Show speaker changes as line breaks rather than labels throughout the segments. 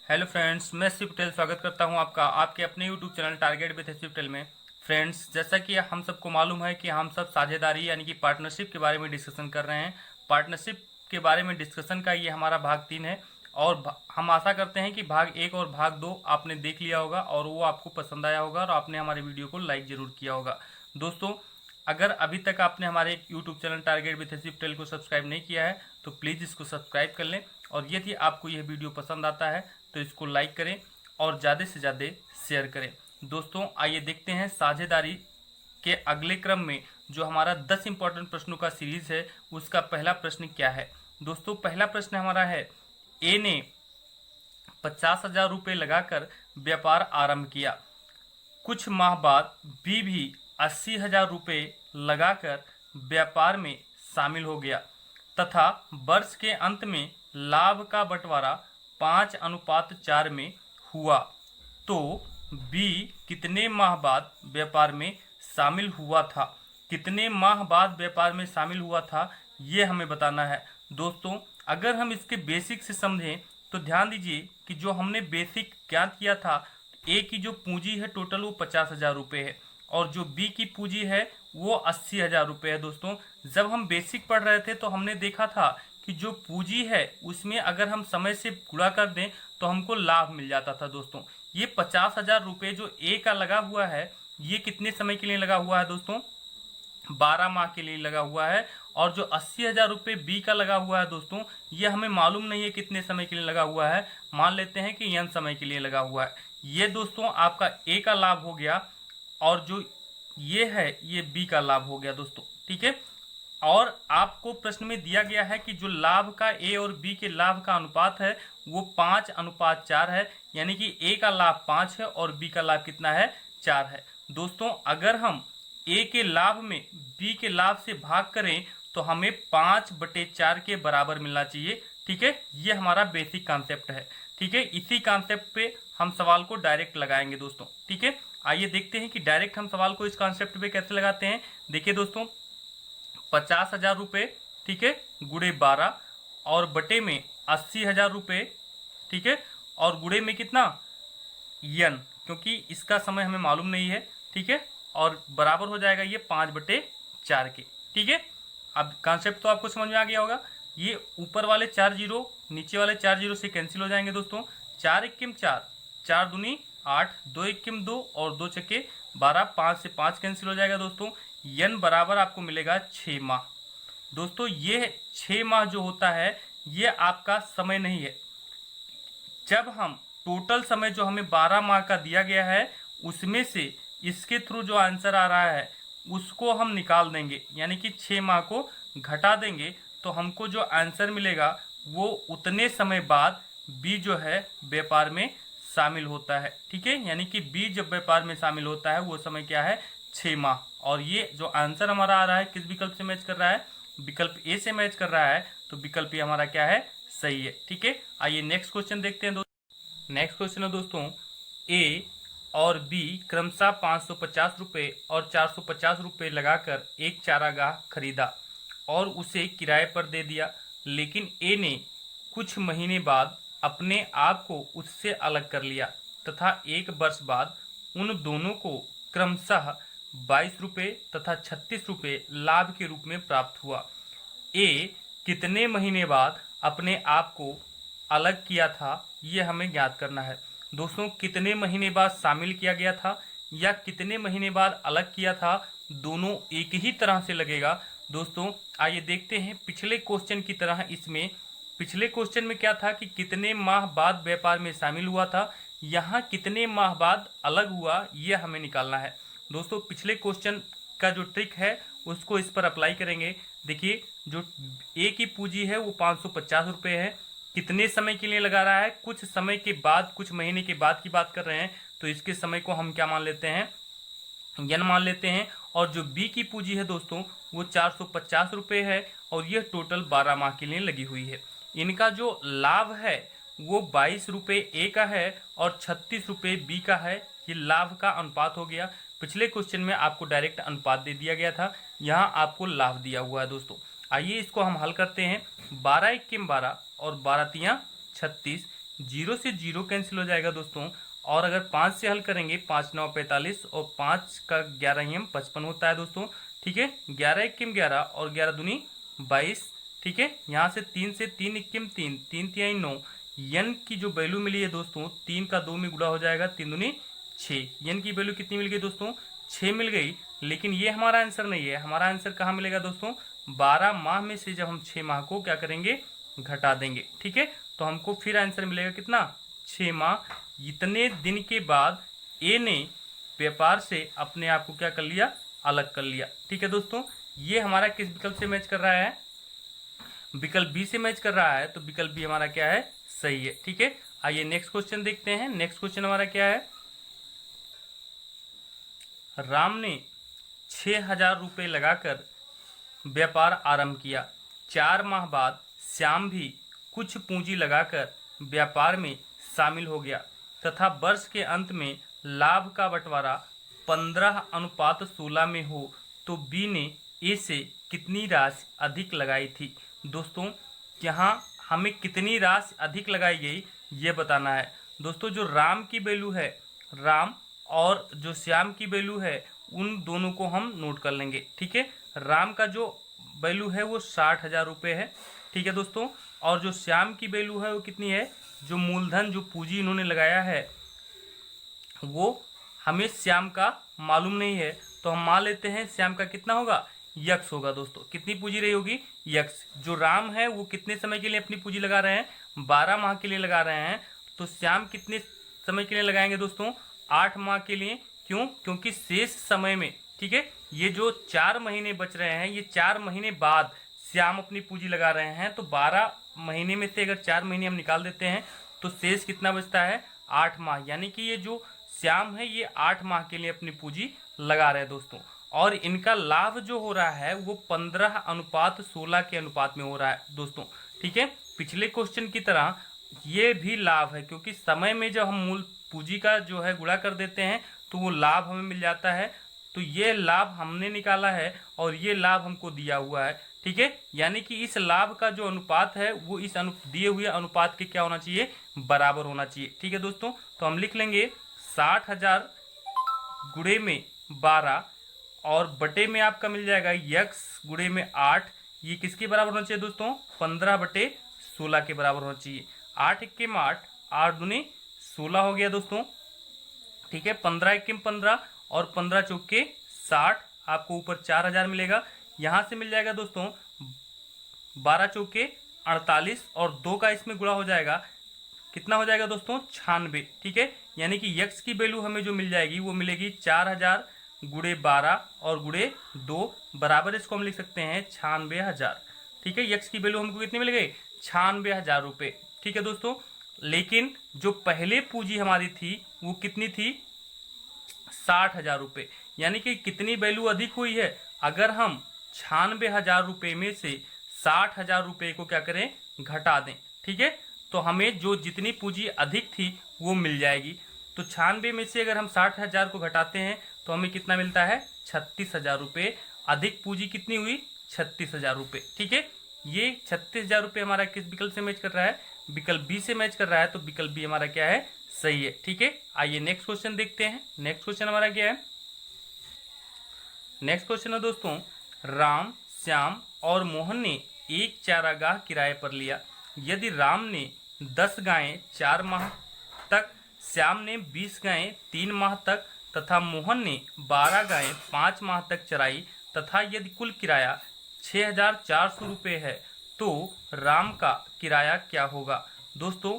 Hello friends, मैं शिव पटेल स्वागत करता हूं आपका आपके अपने YouTube channel target with Shiv Patel में। फ्रेंड्स, जैसा कि हम सबको मालूम है कि हम सब साझेदारी यानी कि पार्टनरशिप के बारे में डिस्कशन कर रहे हैं। पार्टनरशिप के बारे में डिस्कशन का ये हमारा भाग 3 है और हम आशा करते हैं कि भाग 1 और भाग 2 आपने देख लिया होगा और वो आपको पसंद आया होगा और आपने हमारे वीडियो को लाइक जरूर किया होगा। दोस्तों, अगर अभी तक आपने हमारे YouTube channel target with Shiv Patel को सब्सक्राइब नहीं किया है तो प्लीज़ इसको सब्सक्राइब कर लें और यदि आपको यह वीडियो पसंद आता है तो इसको लाइक करें और ज़्यादा से ज़्यादा शेयर करें। दोस्तों, आइए देखते हैं साझेदारी के अगले क्रम में जो हमारा 10 इंपॉर्टेंट प्रश्नों का सीरीज है उसका पहला प्रश्न क्या है। दोस्तों, पहला प्रश्न हमारा है, ए ने 50,000 रुपये लगाकर व्यापार आरंभ किया। कुछ माह बाद बी भी 80,000 रुपये लगाकर व्यापार में शामिल हो गया तथा वर्ष के अंत में लाभ का बंटवारा 5:4 में हुआ, तो बी कितने माह बाद व्यापार में शामिल हुआ था। कितने माह बाद व्यापार में शामिल हुआ था ये हमें बताना है। दोस्तों, अगर हम इसके बेसिक से समझें तो ध्यान दीजिए कि जो हमने बेसिक ज्ञात किया था, ए की जो पूंजी है टोटल वो 50,000 रुपये है और जो बी की पूंजी है वो 80,000 रुपये है। दोस्तों, जब हम बेसिक पढ़ रहे थे तो हमने देखा था कि जो पूंजी है उसमें अगर हम समय से गुणा कर दें तो हमको लाभ मिल जाता था। दोस्तों, ये 50,000 रुपये जो ए का लगा हुआ है ये कितने समय के लिए लगा हुआ है दोस्तों? 12 माह के लिए लगा हुआ है। और जो 80,000 रुपये बी का लगा हुआ है दोस्तों, ये हमें मालूम नहीं है कितने समय के लिए लगा हुआ है, मान लेते हैं कि n समय के लिए लगा हुआ है। ये दोस्तों आपका ए का लाभ हो गया और जो ये है ये बी का लाभ हो गया दोस्तों, ठीक है। और आपको प्रश्न में दिया गया है कि जो लाभ का ए और बी के लाभ का अनुपात है वो 5:4 है, यानी कि ए का लाभ 5 है और बी का लाभ कितना है? 4 है। दोस्तों, अगर हम ए के लाभ में बी के लाभ से भाग करें तो हमें 5/4 के बराबर मिलना चाहिए, ठीक है। ये हमारा बेसिक कॉन्सेप्ट है, ठीक है। इसी कॉन्सेप्ट पे हम सवाल को डायरेक्ट लगाएंगे दोस्तों, ठीक है। आइए देखते हैं कि डायरेक्ट हम सवाल को इस कॉन्सेप्ट पे कैसे लगाते हैं। देखिए दोस्तों, 50,000 रुपये, ठीक है, गुणे 12 और बटे में 80,000 रुपये, ठीक है, और गुणे में कितना? यन, क्योंकि इसका समय हमें मालूम नहीं है, ठीक है, और बराबर हो जाएगा ये 5/4 के, ठीक है। अब कॉन्सेप्ट तो आपको समझ में आ गया होगा। ये ऊपर वाले 4 जीरो नीचे वाले 4 जीरो से कैंसिल हो जाएंगे दोस्तों। 4 एक्किम 4, 4 दूनी 8, 2 एक्किम 2 और 2 छक्के 12, 5 से 5 कैंसिल हो जाएगा दोस्तों। यन बराबर आपको मिलेगा 6 माह। दोस्तों, ये 6 माह जो होता है ये आपका समय नहीं है। जब हम टोटल समय जो हमें 12 माह का दिया गया है उसमें से इसके थ्रू जो आंसर आ रहा है उसको हम निकाल देंगे, यानी कि 6 माह को घटा देंगे तो हमको जो आंसर मिलेगा वो उतने समय बाद बी जो है व्यापार में शामिल होता है, ठीक है। यानी कि बी जब व्यापार में शामिल होता है वो समय क्या है? 6 माह। और ये जो आंसर हमारा आ रहा है किस विकल्प से मैच कर रहा है? विकल्प ए से मैच कर रहा है, तो विकल्प ए हमारा क्या है? सही है, ठीक है। आइए नेक्स्ट क्वेश्चन देखते हैं दोस्तों। नेक्स्ट क्वेश्चन है दोस्तों, ए और बी क्रमशः 550 रुपये और 450 रुपये लगाकर एक चारागाह खरीदा और उसे किराए पर दे दिया, लेकिन ए ने कुछ महीने बाद अपने आप को उससे अलग कर लिया तथा 1 वर्ष बाद उन दोनों को क्रमशः 22 रुपये तथा 36 रुपये लाभ के रूप में प्राप्त हुआ। ए कितने महीने बाद अपने आप को अलग किया था ये हमें ज्ञात करना है। दोस्तों, कितने महीने बाद शामिल किया गया था या कितने महीने बाद अलग किया था, दोनों एक ही तरह से लगेगा। दोस्तों, आइए देखते हैं पिछले क्वेश्चन की तरह इसमें। पिछले क्वेश्चन में क्या था कि कितने माह बाद व्यापार में शामिल हुआ था, यहाँ कितने माह बाद अलग हुआ ये हमें निकालना है। दोस्तों, पिछले क्वेश्चन का जो ट्रिक है उसको इस पर अप्लाई करेंगे। देखिए, जो ए की पूंजी है वो 550 रुपये है, कितने समय के लिए लगा रहा है? कुछ समय के बाद, कुछ महीने के बाद की बात कर रहे हैं, तो इसके समय को हम क्या मान लेते हैं? यन मान लेते हैं। और जो बी की पूंजी है दोस्तों वो 450 रुपये है और यह टोटल 12 माह के लिए लगी हुई है। इनका जो लाभ है वो 22 रुपये ए का है और 36 रुपये बी का है। ये लाभ का अनुपात हो गया। पिछले क्वेश्चन में आपको डायरेक्ट अनुपात दे दिया गया था, यहाँ आपको लाभ दिया हुआ है दोस्तों। आइए इसको हम हल करते हैं। 12 एक्किम 12 और 12 तियाँ 36, जीरो से जीरो कैंसिल हो जाएगा दोस्तों। और अगर 5 से हल करेंगे, 5 9 45 और 5 का 11 एम 55 होता है दोस्तों। ठीक है, 11 इक्कीम 11 और 11 दूनी 22। ठीक है, यहाँ से 3 से 3 इक्कीम 3, 3 तिहाई 9। यन की जो वैल्यू मिली है दोस्तों, 3 का 2 में गुणा हो जाएगा, 3 दूनी 6। यन की वैल्यू कितनी मिल गई दोस्तों? 6 मिल गई। लेकिन ये हमारा आंसर नहीं है। हमारा आंसर कहाँ मिलेगा दोस्तों? 12 माह में से जब हम 6 माह को क्या करेंगे? घटा देंगे। ठीक है, तो हमको फिर आंसर मिलेगा कितना? 6 माह। इतने दिन के बाद ए ने व्यापार से अपने आप को क्या कर लिया? अलग कर लिया। ठीक है दोस्तों, ये हमारा किस विकल्प से मैच कर रहा है? विकल्प बी से मैच कर रहा है। तो विकल्प बी हमारा क्या है? सही है। ठीक है, आइए नेक्स्ट क्वेश्चन देखते हैं। नेक्स्ट क्वेश्चन हमारा क्या है? राम ने 6,000 रुपये लगाकर व्यापार आरंभ किया। 4 माह बाद श्याम भी कुछ पूंजी लगाकर व्यापार में शामिल हो गया तथा वर्ष के अंत में लाभ का बंटवारा 15:16 में हो तो बी ने ए से कितनी राशि अधिक लगाई थी? दोस्तों, यहाँ हमें कितनी राशि अधिक लगाई गई ये बताना है। दोस्तों, जो राम की वैल्यू है, राम और जो श्याम की वैल्यू है, उन दोनों को हम नोट कर लेंगे। ठीक है, राम का जो वैल्यू है वो 60,000 रुपये है। ठीक है दोस्तों, और जो श्याम की वैल्यू है वो कितनी है? जो मूलधन, जो पूंजी इन्होंने लगाया है वो हमें श्याम का मालूम नहीं है, तो हम मान लेते हैं श्याम का कितना होगा? यक्स होगा। दोस्तों, कितनी पूंजी रही होगी? यक्स। जो राम है वो कितने समय के लिए अपनी पूंजी लगा रहे हैं? 12 माह के लिए लगा रहे हैं। तो श्याम कितने समय के लिए लगाएंगे दोस्तों? 8 माह के लिए। क्यों? क्योंकि शेष समय में, ठीक है, ये जो 4 महीने बच रहे हैं, ये 4 महीने बाद श्याम अपनी पूंजी लगा रहे हैं। तो 12 महीने में से अगर 4 महीने हम निकाल देते हैं तो शेष कितना बचता है? 8 माह। यानी कि ये जो श्याम है ये 8 माह के लिए अपनी पूंजी लगा रहे हैं दोस्तों। और इनका लाभ जो हो रहा है वो 15:16 के अनुपात में हो रहा है दोस्तों। ठीक है, पिछले क्वेश्चन की तरह ये भी लाभ है, क्योंकि समय में जब हम मूल पूंजी का जो है गुणा कर देते हैं तो वो लाभ हमें मिल जाता है। तो ये लाभ हमने निकाला है और ये लाभ हमको दिया हुआ है। ठीक है, यानी कि इस लाभ का जो अनुपात है वो इस दिए हुए अनुपात के क्या होना चाहिए? बराबर होना चाहिए। ठीक है दोस्तों, तो हम लिख लेंगे 60,000 गुणे में 12 और बटे में आपका मिल जाएगा यक्स गुणे में 8। ये किसके बराबर होना चाहिए दोस्तों? 15/16 के बराबर होना चाहिए। 8 इक्कीम 8, 8 दूनी 16 हो गया दोस्तों। ठीक है, 15 इक्कीम 15 और 15 चौके 60, आपको ऊपर 4,000 मिलेगा। यहाँ से मिल जाएगा दोस्तों 12 चौके 48 और 2 का इसमें गुणा हो जाएगा, कितना हो जाएगा दोस्तों? 96। ठीक है, यानी कि यक्स की वैल्यू हमें जो मिल जाएगी वो मिलेगी 4,000 गुणे 12 और गुणे 2 बराबर, इसको हम लिख सकते हैं 96,000। ठीक है, यक्स की वैल्यू हमको कितनी मिल गई? 96,000 रुपये। ठीक है दोस्तों, लेकिन जो पहले पूंजी हमारी थी वो कितनी थी? 60,000 रुपये। यानी कि कितनी वैल्यू अधिक हुई है? अगर हम 96,000 रुपये में से 60,000 रुपये को क्या करें? घटा दें। ठीक है, तो हमें जो जितनी पूंजी अधिक थी वो मिल जाएगी। तो 96 में से अगर हम 60,000 को घटाते हैं तो हमें कितना मिलता है? 36,000 रुपये। अधिक पूंजी कितनी हुई? 36,000 रुपये। ठीक है, ये 36,000 रुपये हमारा किस विकल्प से मैच कर रहा है? विकल्प बी से मैच कर रहा है। तो विकल्प बी हमारा क्या है? सही है। ठीक है, आइए नेक्स्ट क्वेश्चन देखते हैं। नेक्स्ट क्वेश्चन हमारा क्या है? नेक्स्ट क्वेश्चन है दोस्तों, राम, श्याम और मोहन ने एक चारागाह किराए पर लिया। यदि राम ने 10 गायें 4 माह तक, श्याम ने 20 गायें 3 माह तक तथा मोहन ने 12 गायें 5 माह तक चराई तथा यदि कुल किराया 6,400 रुपये है तो राम का किराया क्या होगा? दोस्तों,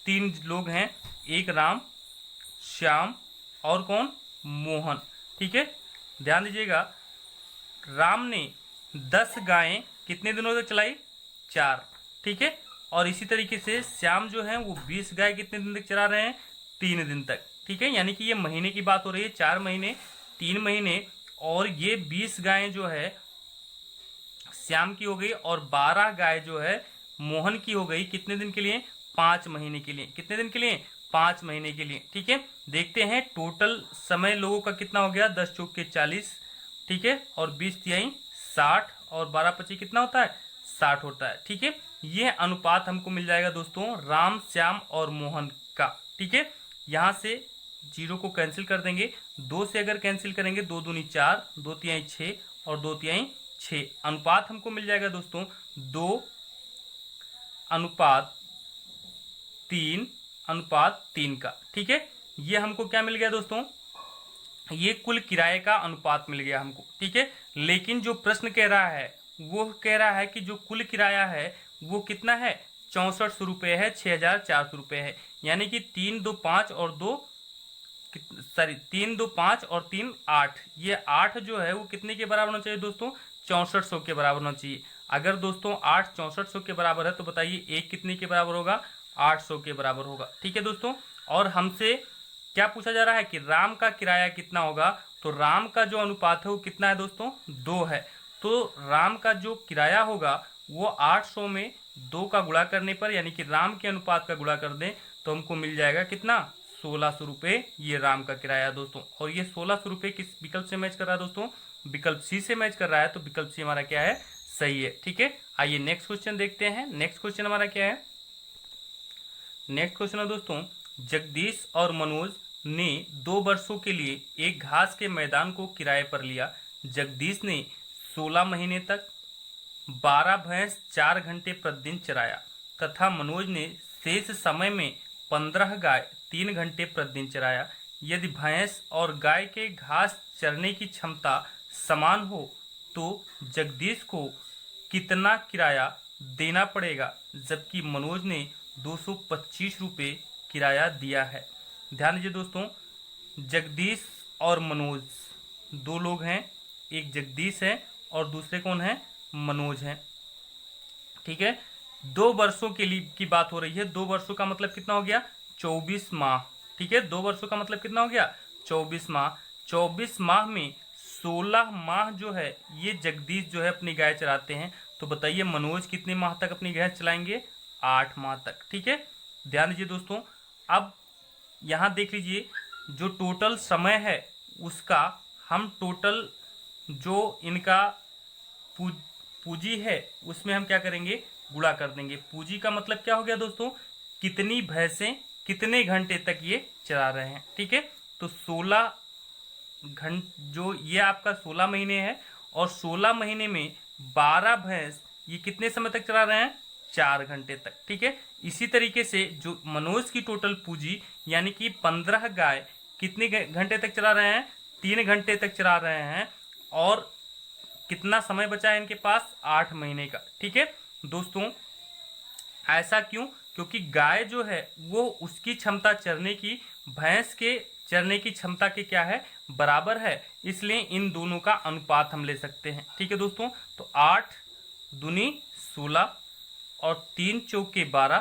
3 लोग हैं, एक राम, श्याम और कौन? मोहन। ठीक है, ध्यान दीजिएगा, राम ने 10 गायें कितने दिनों तक चलाई? 4। ठीक है, और इसी तरीके से श्याम जो है वो 20 गाय कितने दिन तक चला रहे हैं? 3 दिन तक। ठीक है, यानी कि ये महीने की बात हो रही है, 4 महीने 3 महीने, और ये 20 गायें जो है श्याम की हो गई और 12 गाय जो है मोहन की हो गई। कितने दिन के लिए? 5 महीने के लिए। कितने दिन के लिए? 5 महीने के लिए। ठीक है, देखते हैं टोटल समय लोगों का कितना हो गया? 10 चौके 40, ठीक है, और 20 तिहाई 60 और 12 पची कितना होता है? 60 होता है। ठीक है, ये अनुपात हमको मिल जाएगा दोस्तों राम, श्याम और मोहन का। ठीक है, यहां से 0 को कैंसिल कर देंगे, 2 से अगर कैंसिल करेंगे 2 दूनी 4, 2 तिहाई 6 और 2 तिहाई 6। अनुपात हमको मिल जाएगा दोस्तों 2:3:3 का। ठीक है, ये हमको क्या मिल गया दोस्तों, ये कुल किराए का अनुपात मिल गया हमको। ठीक है, लेकिन जो प्रश्न कह रहा है वो कह रहा है कि जो कुल किराया है वो कितना है, 6400 रुपये है, 6400 रुपये है। यानी कि 3 2 5 और 2 3 2 5 और 3 8, ये 8 जो है वो कितने के बराबर होना चाहिए दोस्तों, 6400 के बराबर होना चाहिए। अगर दोस्तों 8 6400 के बराबर है तो बताइए 1 कितने के बराबर होगा, 800 के बराबर होगा। ठीक है दोस्तों, और हमसे क्या पूछा जा रहा है कि राम का किराया कितना होगा, तो राम का जो अनुपात है वो कितना है दोस्तों, 2 है। तो राम का जो किराया होगा वो 800 में 2 का गुणा करने पर, यानी कि राम के अनुपात का गुणा कर दें तो हमको मिल जाएगा कितना, 1600 रुपये ये राम का किराया दोस्तों। और ये 1600 रुपये किस विकल्प से मैच कर रहा है दोस्तों, विकल्प सी से मैच कर रहा है। तो विकल्प सी हमारा क्या है, सही है। ठीक है, आइए नेक्स्ट क्वेश्चन देखते हैं। नेक्स्ट क्वेश्चन हमारा क्या है, नेक्स्ट क्वेश्चन है दोस्तों, जगदीश और मनोज ने 2 वर्षों के लिए एक घास के मैदान को किराए पर लिया। जगदीश ने 16 महीने तक 12 भैंस 4 घंटे प्रतिदिन चराया तथा मनोज ने शेष समय में 15 गाय 3 घंटे प्रतिदिन चराया। यदि भैंस और गाय के घास चरने की क्षमता समान हो तो जगदीश को कितना किराया देना पड़ेगा, जबकि मनोज ने 225 रुपये किराया दिया है। ध्यान दीजिए दोस्तों, जगदीश और मनोज 2 लोग हैं, एक जगदीश है और दूसरे कौन है, मनोज हैं। ठीक है, 2 वर्षों के लिए की बात हो रही है। 2 वर्षों का मतलब कितना हो गया, 24 माह। ठीक है, 2 वर्षों का मतलब कितना हो गया, 24 माह। 24 माह में 16 माह जो है ये जगदीश जो है अपनी गाय चराते हैं। तो बताइए मनोज कितने माह तक अपनी गाय चलाएंगे, 8 माह तक। ठीक है, ध्यान दीजिए दोस्तों, अब यहां देख लीजिए जो टोटल समय है उसका हम टोटल जो इनका पूंजी है उसमें हम क्या करेंगे, गुणा कर देंगे। पूंजी का मतलब क्या हो गया दोस्तों, कितनी भैंसें कितने घंटे तक ये चरा रहे हैं। ठीक है, तो 16 घंटे जो ये आपका 16 महीने है और 16 महीने में 12 भैंस ये कितने समय तक चला रहे हैं, 4 घंटे तक। ठीक है, इसी तरीके से जो मनोज की टोटल पूंजी यानी कि 15 गाय कितने घंटे तक चला रहे हैं, 3 घंटे तक चला रहे हैं। और कितना समय बचा है इनके पास, 8 महीने का। ठीक है दोस्तों, ऐसा क्यों, क्योंकि गाय जो है वो उसकी क्षमता चरने की भैंस के चरने की क्षमता के क्या है, बराबर है। इसलिए इन दोनों का अनुपात हम ले सकते हैं। ठीक है दोस्तों, तो 8 दूनी 16 और 3 चौके 12।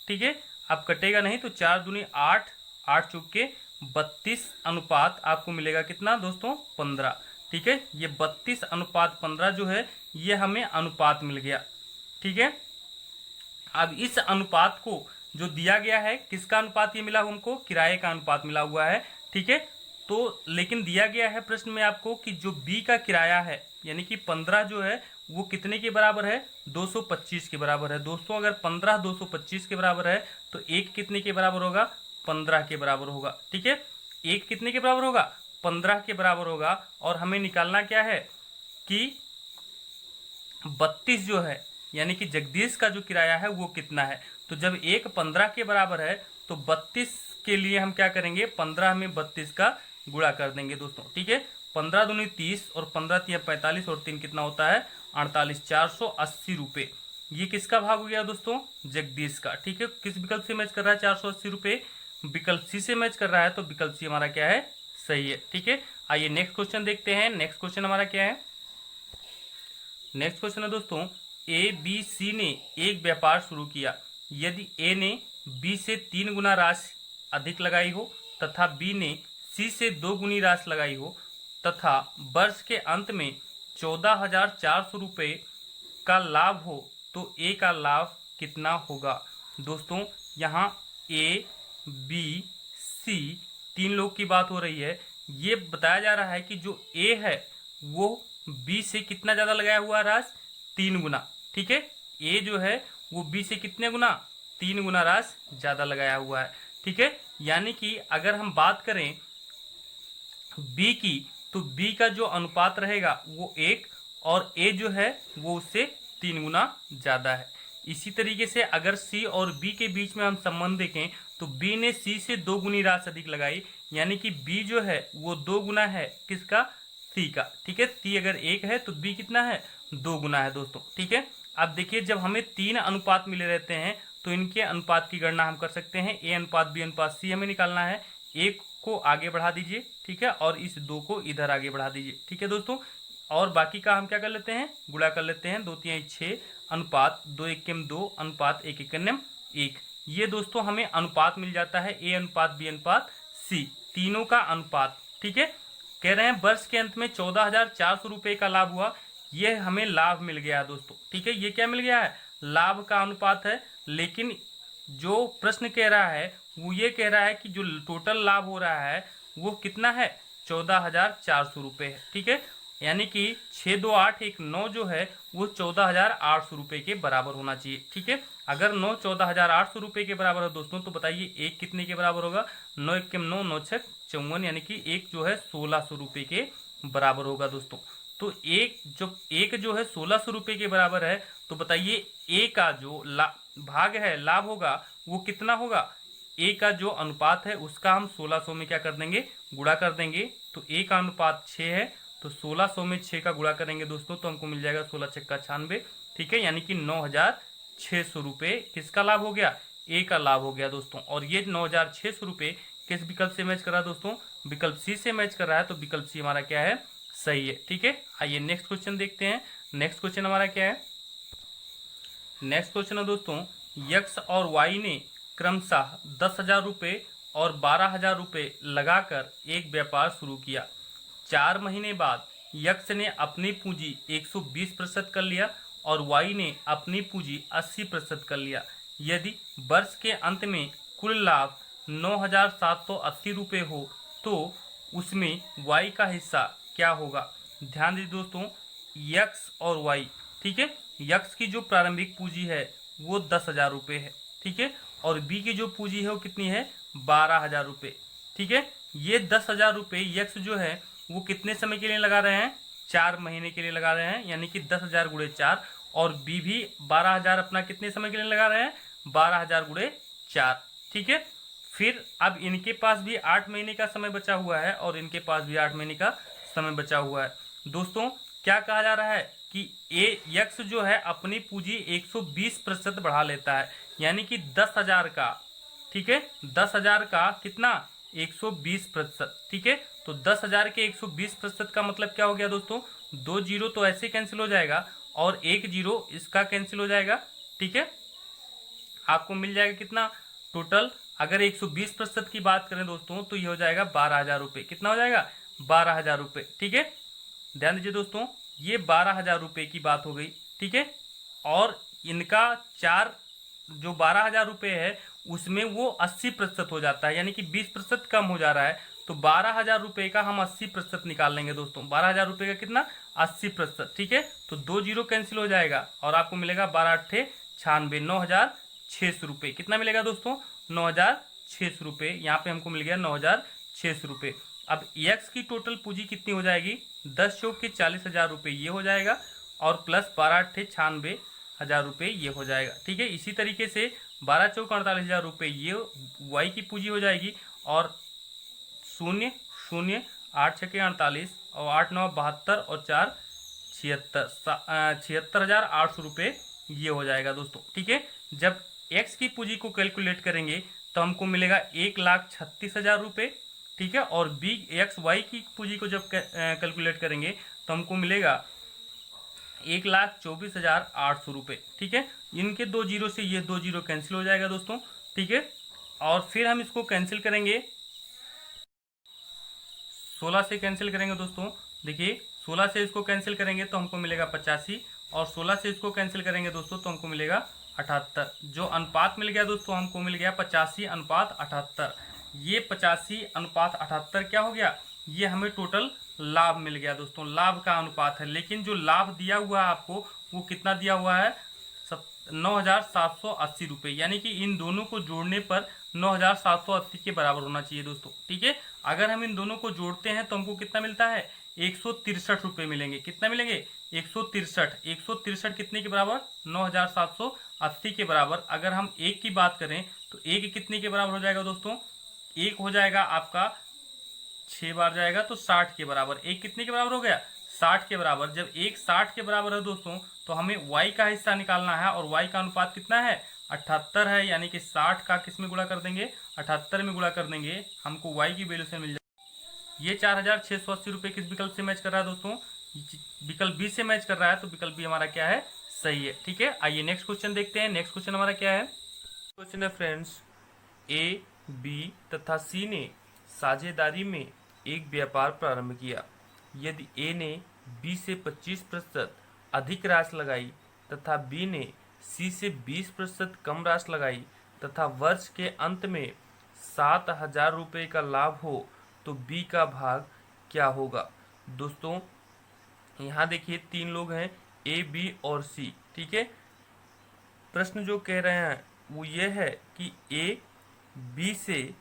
ठीक है, अब कटेगा नहीं तो 4 दूनी 8, 8 चौके 32 अनुपात आपको मिलेगा कितना दोस्तों, 15। ठीक है, ये 32 अनुपात 15 जो है ये हमें अनुपात मिल गया। ठीक है, अब इस अनुपात को जो दिया गया है, किसका अनुपात ये मिला हमको, किराए का अनुपात मिला हुआ है। ठीक है, तो लेकिन दिया गया है प्रश्न में आपको कि जो बी का किराया है यानी कि 15 जो है वो कितने के बराबर है, 225 के बराबर है। दोस्तों अगर 15 225 के बराबर है तो 1 कितने के बराबर होगा, 15 के बराबर होगा। ठीक है, 1 कितने के बराबर होगा, 15 के बराबर होगा। और हमें निकालना क्या है कि 32 जो है यानी कि जगदीश का जो किराया है वो कितना है। तो जब 1 15 के बराबर है तो 32 के लिए हम क्या करेंगे, 15 में 32 का गुणा कर देंगे दोस्तों। ठीक है, 15 दूनी 30 और 15 तिया 45 और 3 कितना होता है, 48, 480 रुपये। ये किसका भाग हो गया दोस्तों, जगदीश का। ठीक है, किस विकल्प से मैच कर रहा है, 480 रुपये विकल्प सी से मैच कर रहा है। तो विकल्प सी हमारा क्या है, सही है। ठीक है, आइए नेक्स्ट क्वेश्चन देखते हैं। नेक्स्ट क्वेश्चन हमारा क्या है, नेक्स्ट क्वेश्चन है दोस्तों, ए बी सी ने एक व्यापार शुरू किया। यदि ए ने बी से 3 गुना राशि अधिक लगाई हो तथा बी ने सी से 2 गुनी राशि लगाई हो तथा वर्ष के अंत में 14,400 रुपये का लाभ हो तो ए का लाभ कितना होगा। दोस्तों यहाँ ए बी सी 3 लोग की बात हो रही है। ये बताया जा रहा है कि जो ए है वो बी से कितना ज्यादा लगाया हुआ राशि, 3 गुना। ठीक है, ए जो है वो बी से कितने गुना, 3 गुना राशि ज्यादा लगाया हुआ है। ठीक है, यानी कि अगर हम बात करें बी की, तो बी का जो अनुपात रहेगा वो 1 और ए जो है वो उससे 3 गुना ज्यादा है। इसी तरीके से अगर सी और बी के बीच में हम संबंध देखें तो बी ने सी से 2 गुनी राशि अधिक लगाई, यानी कि बी जो है वो 2 गुना है किसका, सी का। ठीक है, सी अगर 1 है तो बी कितना है, 2 गुना है दोस्तों। ठीक है, अब देखिए जब हमें 3 अनुपात मिले रहते हैं तो इनके अनुपात की गणना हम कर सकते हैं। ए अनुपात बी अनुपात सी हमें निकालना है। एक को आगे बढ़ा दीजिए, ठीक है, और इस 2 को इधर आगे बढ़ा दीजिए। ठीक है दोस्तों, और बाकी का हम क्या कर लेते हैं, गुणा कर लेते हैं। 2 3 6 अनुपात 2 1 2 अनुपात 1 1 1। ये दोस्तों हमें अनुपात मिल जाता है, ए अनुपात बी अनुपात सी, तीनों का अनुपात। ठीक है, कह रहे हैं वर्ष के अंत में 14,400 रुपए का लाभ हुआ। ये हमें लाभ मिल गया दोस्तों। ठीक है, ये क्या मिल गया है, लाभ का अनुपात है। लेकिन जो प्रश्न कह रहा है वो ये कह रहा है कि जो टोटल लाभ हो रहा है वो कितना है, 14,400 रुपए है। ठीक है, यानी कि 6 2 8 1 9 जो है वो 14,800 रुपए के बराबर होना चाहिए। ठीक है, अगर 9 14,800 रुपए के बराबर है दोस्तों, तो बताइए एक कितने के बराबर होगा, 9 1 9 9 6 54, यानी कि एक जो है 1,600 रुपए के बराबर होगा दोस्तों। तो एक जो है 1,600 रुपए के बराबर है, तो बताइए ए का जो भाग है लाभ होगा वो कितना होगा, ए का जो अनुपात है उसका हम 1600 में क्या कर देंगे, गुणा कर देंगे। तो ए का अनुपात 6 है, तो 1600 में 6 का गुणा करेंगे दोस्तों तो हमको मिल जाएगा 16 6 96। ठीक है, यानी कि 9,600 रुपए किसका लाभ हो गया, ए का लाभ हो गया दोस्तों। और ये 9,600 रुपए किस विकल्प से मैच कर रहा है दोस्तों, विकल्प सी से मैच कर रहा है। तो विकल्प सी हमारा क्या है, सही है। ठीक है, आइए नेक्स्ट क्वेश्चन देखते हैं। नेक्स्ट क्वेश्चन हमारा क्या है, नेक्स्ट क्वेश्चन है दोस्तों, यक्स और वाई ने क्रमशः 10,000 रुपए और 12,000 रुपए लगाकर एक व्यापार शुरू किया। 4 महीने बाद यक्स ने अपनी पूंजी 120% कर लिया और वाई ने अपनी पूंजी 80% कर लिया। यदि वर्ष के अंत में कुल लाभ 9,780 रुपए हो तो उसमें वाई का हिस्सा क्या होगा। ध्यान दीजिए दोस्तों, यक्स और वाई, ठीक है, यक्स की जो प्रारंभिक पूंजी है वो 10,000 रुपए है। ठीक है, और बी की जो पूंजी है वो कितनी है, 12,000 रुपए। ठीक है, ये 10,000 रुपए यक्स जो है वो कितने समय के लिए लगा रहे हैं, 4 महीने के लिए लगा रहे हैं, यानी कि 10,000 गुणे 4। और बी भी 12,000 अपना कितने समय के लिए लगा रहे हैं, 12,000 गुणे 4। ठीक है, फिर अब इनके पास भी 8 महीने का समय बचा हुआ है और इनके पास भी 8 महीने का समय बचा हुआ है। दोस्तों क्या कहा जा रहा है कि ए यक्स जो है अपनी पूंजी 120% बढ़ा लेता है, यानी कि 10,000 का, ठीक है, 10,000 का कितना, 120%। ठीक है, तो 10,000 के 120% का मतलब क्या हो गया दोस्तों, 2 जीरो तो ऐसे कैंसिल हो जाएगा और 1 जीरो इसका कैंसिल हो जाएगा। ठीक है, आपको मिल जाएगा कितना टोटल, अगर 120% की बात करें दोस्तों तो ये हो जाएगा 12,000 रुपए। कितना हो जाएगा, 12,000 रुपए। ठीक है, ध्यान दीजिए दोस्तों, ये 12,000 रुपए की बात हो गई। ठीक है, और इनका 4 जो 12,000 रुपए है उसमें वो 80% हो जाता है, यानी कि 20% कम हो जा रहा है। तो 12,000 रुपए का हम 80% निकाल लेंगे दोस्तों। 12,000 रुपए का कितना, 80%। ठीक है, तो 2 जीरो कैंसिल हो जाएगा और आपको मिलेगा 12 8 96, 9,600 रुपए। कितना मिलेगा दोस्तों, 9,600 रुपए। यहाँ पे हमको मिल गया 9,600 रुपए। अब एक्स की टोटल पूंजी कितनी हो जाएगी, 10 चौक के 40,000 रुपए ये हो जाएगा और प्लस 12 8 96,000 रुपए ये हो जाएगा। ठीक है, इसी तरीके से 12 चौक 48,000 रुपए ये वाई की पूंजी हो जाएगी और 0 0 8 6 48 और 8 9 72 और 4 76,800 रुपए ये हो जाएगा दोस्तों। ठीक है, जब एक्स की पूंजी को कैलकुलेट करेंगे तो हमको मिलेगा 1,36,000 रुपए। ठीक है, और बी एक्स वाई की पूंजी को जब कैलकुलेट करेंगे तो हमको मिलेगा 1,24,800 रुपए। ठीक है, इनके 2 जीरो से ये 2 जीरो कैंसिल हो जाएगा दोस्तों। ठीक है, और फिर हम इसको कैंसिल करेंगे, 16 से कैंसिल करेंगे दोस्तों। देखिए 16 से इसको कैंसिल करेंगे तो हमको मिलेगा 85 और 16 से इसको कैंसिल करेंगे दोस्तों तो हमको मिलेगा 78। जो अनुपात मिल गया दोस्तों हमको मिल गया 85:78। ये 85:78 क्या हो गया, ये हमें टोटल लाभ मिल गया दोस्तों, लाभ का अनुपात है। लेकिन जो लाभ दिया हुआ है आपको वो कितना दिया हुआ है, ₹9,780, यानी कि इन दोनों को जोड़ने पर 9,780 के बराबर होना चाहिए दोस्तों। ठीक है, अगर हम इन दोनों को जोड़ते हैं तो हमको कितना मिलता है, 163 मिलेंगे। कितना मिलेंगे, 163। 163 कितने के बराबर, 9,780 के बराबर। अगर हम एक की बात करें तो एक कितने के बराबर हो जाएगा दोस्तों, एक हो जाएगा आपका 6 बार जाएगा तो 60 के बराबर। एक कितने के बराबर हो गया, 60 के बराबर। जब एक 60 के बराबर है दोस्तों तो हमें y का हिस्सा निकालना है, और y का अनुपात कितना है, 78 है। यानी कि 60 का किस में गुणा कर देंगे, 78 में गुणा कर देंगे, हमको y की वैल्यू से मिल जाए। ये 4,680 रुपये किस विकल्प से मैच कर रहा है दोस्तों, विकल्प बी से मैच कर रहा है। तो विकल्प बी हमारा क्या है, सही है। ठीक है, आइए नेक्स्ट क्वेश्चन देखते हैं। नेक्स्ट क्वेश्चन हमारा क्या है, क्वेश्चन है फ्रेंड्स, ए, बी तथा सी ने साझेदारी में एक व्यापार प्रारंभ किया। यदि ए ने बी से 25% अधिक राशि लगाई तथा बी ने सी से 20% कम राशि लगाई तथा वर्ष के अंत में 7,000 रुपये का लाभ हो तो बी का भाग क्या होगा। दोस्तों यहाँ देखिए तीन लोग हैं, ए, बी और सी। ठीक है, प्रश्न जो कह रहे हैं वो ये है कि ए बी से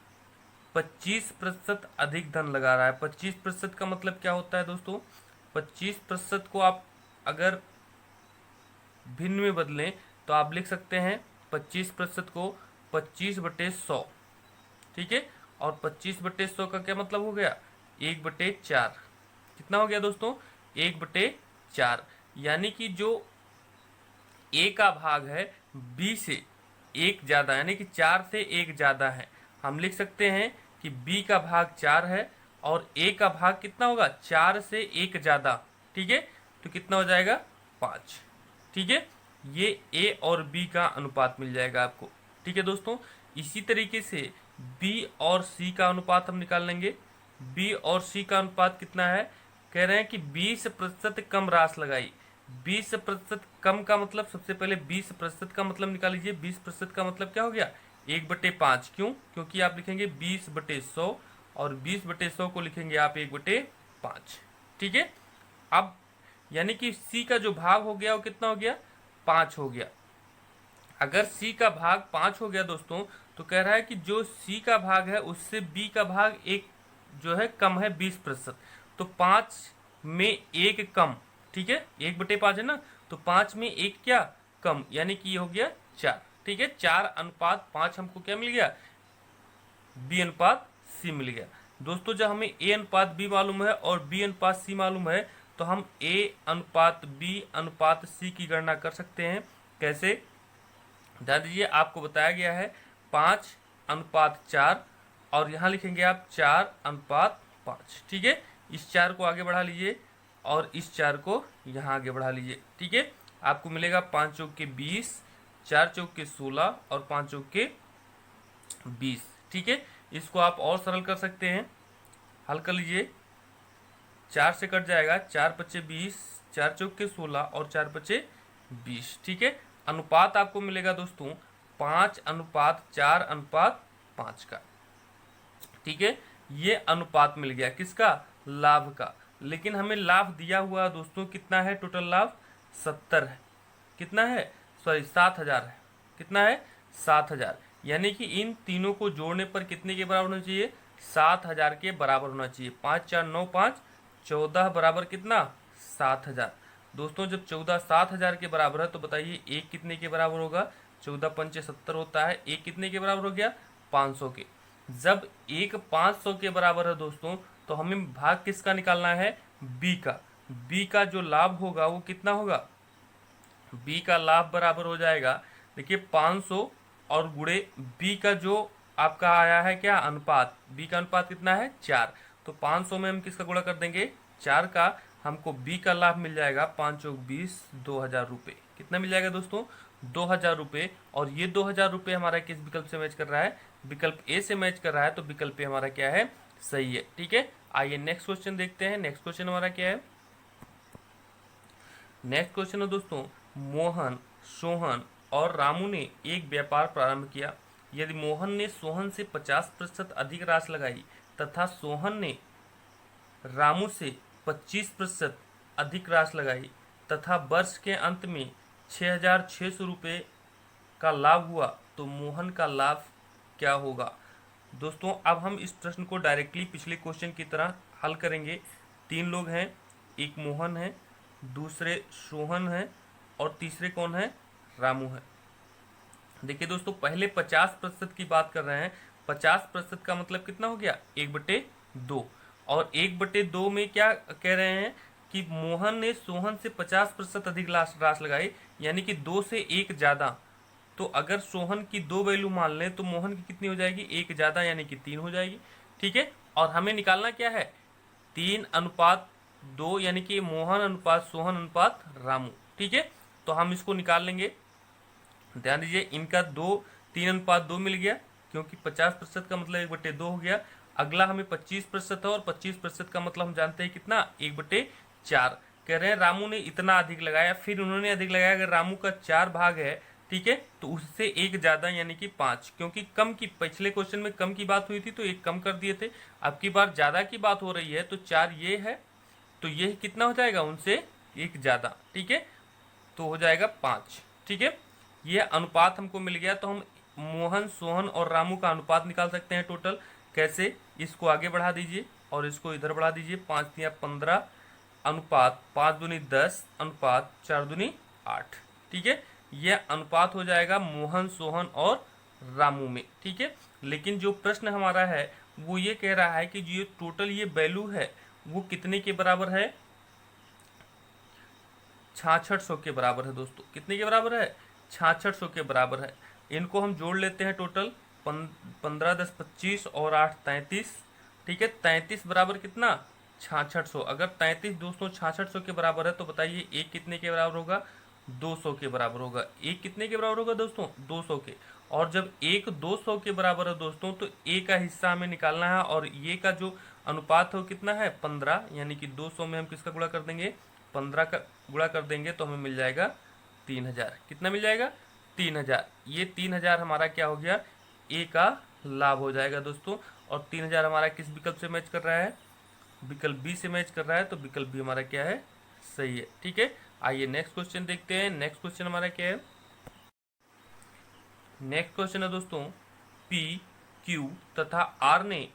25% अधिक धन लगा रहा है। 25% का मतलब क्या होता है दोस्तों, 25% को आप अगर भिन्न में बदलें तो आप लिख सकते हैं 25% को 25/100। ठीक है, और 25/100 का क्या मतलब हो गया, 1/4। कितना हो गया दोस्तों, 1/4। यानी कि जो ए का भाग है बी से एक ज्यादा, यानी कि 4 से एक ज्यादा है। हम लिख सकते हैं कि बी का भाग 4 है और ए का भाग कितना होगा, 4 से एक ज्यादा। ठीक है, तो कितना हो जाएगा, 5। ठीक है, ये ए और बी का अनुपात मिल जाएगा आपको। ठीक है दोस्तों, इसी तरीके से बी और सी का अनुपात हम निकाल लेंगे। बी और सी का अनुपात कितना है, कह रहे हैं कि 20% कम राशि लगाई। 20% कम का मतलब, सबसे पहले 20% का मतलब निकाल लीजिए। 20% का मतलब क्या हो गया, 1/5। क्यों, क्योंकि आप लिखेंगे 20/100 और 20/100 को लिखेंगे आप 1/5। ठीक है, अब यानी कि सी का जो भाग हो गया वो कितना हो गया, 5 हो गया। अगर सी का भाग 5 हो गया दोस्तों तो कह रहा है कि जो सी का भाग है उससे बी का भाग एक जो है कम है 20%। तो 5 में एक कम। ठीक है, 1/5 है ना, तो 5 में एक क्या कम, यानी कि ये हो गया 4। ठीक है, 4:5 हमको क्या मिल गया, बी अनुपात सी मिल गया। दोस्तों जब हमें ए अनुपात बी मालूम है और बी अनुपात सी मालूम है तो हम ए अनुपात बी अनुपात सी की गणना कर सकते हैं। कैसे, ध्यान दीजिए, आपको बताया गया है 5:4 और यहाँ लिखेंगे आप 4:5। ठीक है, इस 4 को आगे बढ़ा लीजिए और इस 4 को यहाँ आगे बढ़ा लीजिए। ठीक है, आपको मिलेगा 5 चौक के 20, 4 चौक के 16 और 5 चौक के 20। ठीक है, इसको आप और सरल कर सकते हैं, हल कर लीजिए। 4 से कट जाएगा, 4×5 20, 4 चौक के 16 और 4×5 20। ठीक है, अनुपात आपको मिलेगा दोस्तों 5:4:5 का। ठीक है, ये अनुपात मिल गया किसका, लाभ का। लेकिन हमें लाभ दिया हुआ दोस्तों कितना है, टोटल लाभ 70 है। कितना है, सॉरी 7,000 है। कितना है, 7,000। यानी कि इन तीनों को जोड़ने पर कितने के बराबर होना चाहिए, 7,000 के बराबर होना चाहिए। 5 4 9 5 14 बराबर कितना, 7,000। दोस्तों जब 14 7,000 के बराबर है तो बताइए एक कितने के बराबर होगा, 14×5 70 होता है। एक कितने के बराबर हो गया, 500 के। जब एक 500 के बराबर है दोस्तों तो हमें भाग किसका निकालना है, बी का। बी का जो लाभ होगा वो कितना होगा, बी का लाभ बराबर हो जाएगा, देखिए 500 और गुणे बी का जो आपका आया है क्या अनुपात, बी का अनुपात कितना है 4। तो 500 में हम किसका गुणा कर देंगे, 4 का। हमको बी का लाभ मिल जाएगा 5 चौक 20, 2,000 रुपये। कितना मिल जाएगा दोस्तों, 2,000 रुपये। और ये 2,000 रुपये हमारा किस विकल्प से मैच कर रहा है, विकल्प ए से मैच कर रहा है। तो विकल्प ए हमारा क्या है, सही है। ठीक है, आइए नेक्स्ट क्वेश्चन देखते हैं। नेक्स्ट क्वेश्चन हमारा क्या है, नेक्स्ट क्वेश्चन है दोस्तों, मोहन, सोहन और रामू ने एक व्यापार प्रारंभ किया। यदि मोहन ने सोहन से 50% अधिक राशि लगाई तथा सोहन ने रामू से 25% अधिक राशि लगाई तथा वर्ष के अंत में 6,600 रुपये का लाभ हुआ तो मोहन का लाभ क्या होगा। दोस्तों अब हम इस प्रश्न को डायरेक्टली पिछले क्वेश्चन की तरह हल करेंगे। 3 लोग हैं, एक मोहन है, दूसरे सोहन है और तीसरे कौन है, रामू है। देखिए दोस्तों पहले 50% की बात कर रहे हैं। 50% का मतलब कितना हो गया, 1/2। और 1/2 में क्या कह रहे हैं कि मोहन ने सोहन से 50% अधिक राशि लगाई, यानी कि 2 से 1 ज़्यादा। तो अगर सोहन की 2 वैल्यू मान लें तो मोहन की कितनी हो जाएगी, 1 ज़्यादा यानी कि 3 हो जाएगी। ठीक है, और हमें निकालना क्या है, 3:2 यानी कि मोहन अनुपात सोहन अनुपात रामू। ठीक है, तो हम इसको निकाल लेंगे। ध्यान दीजिए इनका 3:2 मिल गया, क्योंकि 50% का मतलब 1/2 हो गया। अगला हमें 25% है और 25% का मतलब हम जानते हैं कितना, 1/4। कह रहे हैं रामू ने इतना अधिक लगाया, फिर उन्होंने अधिक लगाया। अगर रामू का 4 भाग है, ठीक है, तो उससे 1 ज़्यादा यानी कि 5, क्योंकि कम की पिछले क्वेश्चन में कम की बात हुई थी तो 1 कम कर दिए थे। अब की बार ज़्यादा की बात हो रही है तो 4 ये है, तो ये कितना हो जाएगा, उनसे 1 ज़्यादा। ठीक है, तो हो जाएगा 5। ठीक है, ये अनुपात हमको मिल गया। तो हम मोहन सोहन और रामू का अनुपात निकाल सकते हैं टोटल। कैसे, इसको आगे बढ़ा दीजिए और इसको इधर बढ़ा दीजिए। 5×3=15 अनुपात 5×2 10 अनुपात 4×2 8। ठीक है, यह अनुपात हो जाएगा मोहन सोहन और रामू में। ठीक है, लेकिन जो प्रश्न हमारा है वो ये कह रहा है कि जो टोटल ये वैल्यू है वो कितने के बराबर है, 6600 के बराबर है। दोस्तों कितने के बराबर है, 6600 के बराबर है। इनको हम जोड़ लेते हैं टोटल, 15 10 25 और 8 33। ठीक है, 33 बराबर कितना, 6600। अगर 33 दोस्तों 6600 के बराबर है तो बताइए एक कितने के बराबर होगा, 200 के बराबर होगा। एक कितने के बराबर होगा दोस्तों, 200 के। और जब एक 200 के बराबर है दोस्तों तो ए का हिस्सा हमें निकालना है, और ये का जो अनुपात है वो कितना है, 15, यानी कि 200 में हम किसका गुणा कर देंगे, 15 का गुणा कर देंगे तो हमें मिल जाएगा 3000। कितना मिल जाएगा, 3000। ये 3000 हमारा क्या हो गया, ए का लाभ हो जाएगा दोस्तों। और 3000 हमारा किस विकल्प से मैच कर रहा है, विकल्प बी से मैच कर रहा है, तो विकल्प बी हमारा क्या है, सही है। ठीक है, आइए नेक्स्ट क्वेश्चन देखते हैं। नेक्स्ट क्वेश्चन हमारा क्या है, नेक्स्ट क्वेश्चन है दोस्तों, पी क्यू तथा आर ने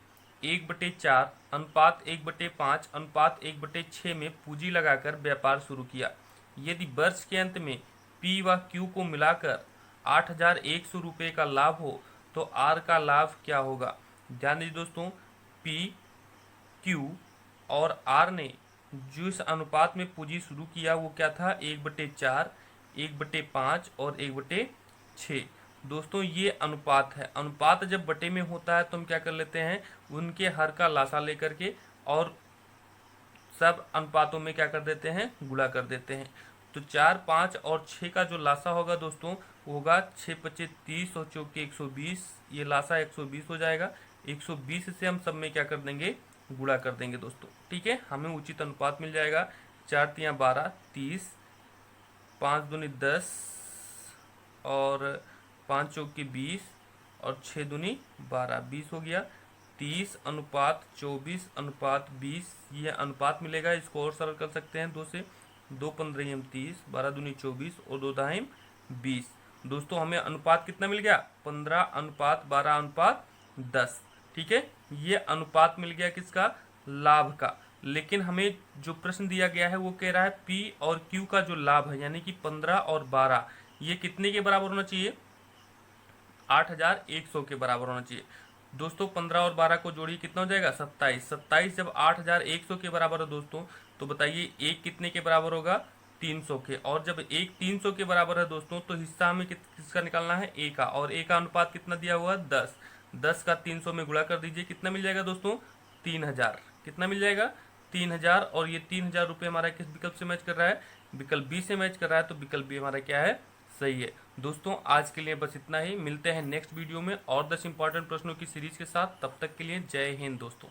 1/4 अनुपात 1/5 अनुपात 1/6 में पूंजी लगाकर व्यापार शुरू किया। यदि वर्ष के अंत में पी व क्यू को मिलाकर 8,100 रुपये का लाभ हो तो आर का लाभ क्या होगा। ध्यान दीजिए दोस्तों, पी क्यू और आर ने जो इस अनुपात में पूंजी शुरू किया वो क्या था, 1/4 1/5 और 1/6। दोस्तों ये अनुपात है। अनुपात जब बटे में होता है तो हम क्या कर लेते हैं, उनके हर का लासा लेकर के और सब अनुपातों में क्या कर देते हैं, गुणा कर देते हैं। तो 4 5 और 6 का जो लासा होगा दोस्तों होगा 6×5 30 और 4 120। ये लासा 120 हो जाएगा। 120 से हम सब में क्या कर देंगे, गुणा कर देंगे दोस्तों। ठीक है, हमें उचित अनुपात मिल जाएगा। 4×3=12 30, 5×2 10 और 5×4 20 और 6×2 12, 20 हो गया। 30:24:20 ये अनुपात मिलेगा। इसको और सरल कर सकते हैं 2 से, 2 15 30, 12×2 24 और 2 20। दोस्तों हमें अनुपात कितना मिल गया, 15:12:10। ठीक है, ये अनुपात मिल गया किसका, लाभ का। लेकिन हमें जो प्रश्न दिया गया है वो कह रहा है पी और क्यू का जो लाभ है यानी कि 15 और 12 ये कितने के बराबर होना चाहिए, 8,100 के बराबर होना चाहिए। दोस्तों 15 और 12 को जोड़िए कितना हो जाएगा, 27। 27 जब 8,100 के बराबर है दोस्तों तो बताइए एक कितने के बराबर होगा, 300 के। और जब एक 300 के बराबर है दोस्तों तो हिस्सा हमें किसका निकालना है, ए का। और ए का अनुपात कितना दिया हुआ, 10। 10 का 300 में गुणा कर दीजिए, कितना मिल जाएगा दोस्तों, 3000। कितना मिल जाएगा, 3000। और ये 3000 रुपये हमारा किस विकल्प से मैच कर रहा है, विकल्प बी से मैच कर रहा है। तो विकल्प बी हमारा क्या है, सही है। दोस्तों आज के लिए बस इतना ही, मिलते हैं नेक्स्ट वीडियो में और 10 इंपॉर्टेंट प्रश्नों की सीरीज के साथ। तब तक के लिए जय हिंद दोस्तों।